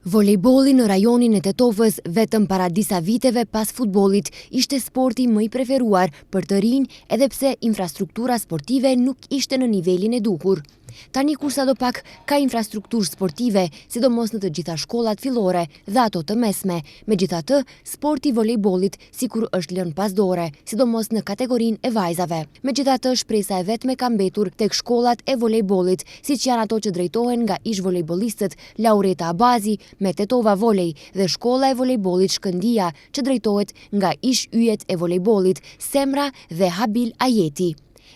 Volejbolli në rajonin e Tetovës vetëm para disa viteve pas futbollit ishte sporti më i preferuar për të rinj, edhe pse infrastruktura sportive nuk ishte në nivelin e duhur. Tani kur sadopak ka infrastrukturë sportive, sidomos në të gjitha shkollat fillore dhe ato të mesme. Megjithatë, sporti i volejbollit sikur është lënë pas dore, sidomos në kategorinë e vajzave. Megjithatë, shpresa e vetme ka mbetur tek shkollat e volejbollit, siç janë ato që drejtohen nga ish volejbollistët Laureta Abazi me Tetova Volej dhe shkolla e volejbollit Shkëndia që drejtohet nga ish yjet e volejbollit Semra dhe Habil Ajeti.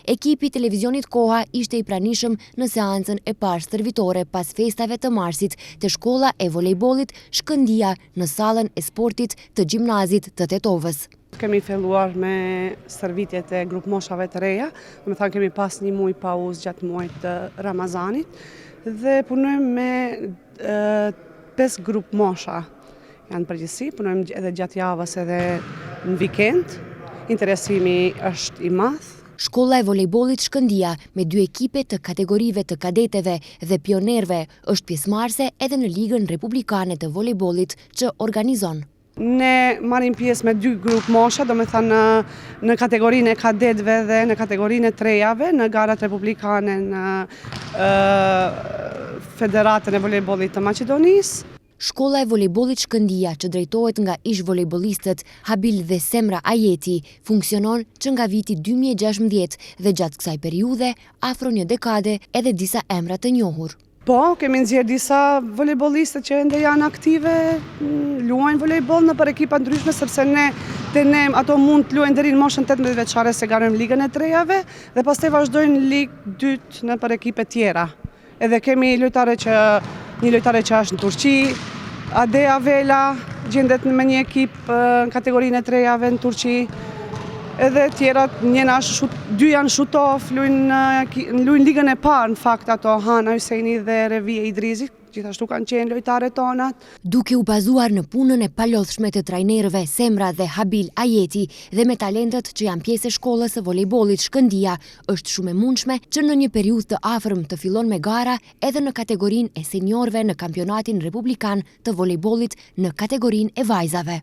Ekipi televizionit Koha ishte i pranishëm në seancën e parë stërvitore pas festave të marsit të shkolla e volejbollit Shkëndia në sallën e sportit të gjimnazit të Tetovës. Kemi filluar me stërvitjet e grup moshave të reja, me thënë kemi pas një muaj pauzë gjatë muajit të Ramazanit dhe punojmë me 5 grup mosha. Janë përgjithësi, punojmë edhe gjatë javës edhe në vikend. Interesimi është i madh. Shkolla e volejbollit Shkëndia me 2 ekipe të kategorive të kadeteve dhe pionerve është pjesëmarrëse edhe në Ligën Republikane të volejbollit që organizon. Ne marrim pjesë me 2 grup mosha, domethënë në kategorinë e kadetëve dhe në kategorinë e trejave në garat republikane në Federatën e volejbollit të Maqedonisë. Shkolla e volejbollit Shkëndia që drejtohet nga ish volejbollistët Habil dhe Semra Ajeti funksionon që nga viti 2016 dhe gjatë kësaj periudhe afro një dekade edhe disa emra të njohur. Po, kemi nxjerr disa volejbollistë që ende janë aktive, luajnë volejboll në për ekipa ndryshme sepse ne ato mund të luajnë deri në moshën 18 vjeçare se garojmë ligën e trejave dhe pastaj vazhdojnë ligë 2 në për ekipe tjera. Edhe kemi një lojtare që është në Turqi, Adea Vela, gjendet me një ekip në kategorinë e trejave në Turqi, edhe tjerat, 2 janë Shutov, luajnë ligën e parë në fakt ato, Hana Hyseni dhe Revie Idrizi, gjithashtu kanë qenë lojtare tonat. Duke u bazuar në punën e palodhshme të trajnerëve Semra dhe Habil Ajeti dhe me talentet që janë pjesë e shkollës së volejbollit Shkëndia, është shumë e mundshme që në një periudhë të afërm të fillon me gara edhe në kategorinë e seniorëve në kampionatin republikan të volejbollit në kategorinë e vajzave.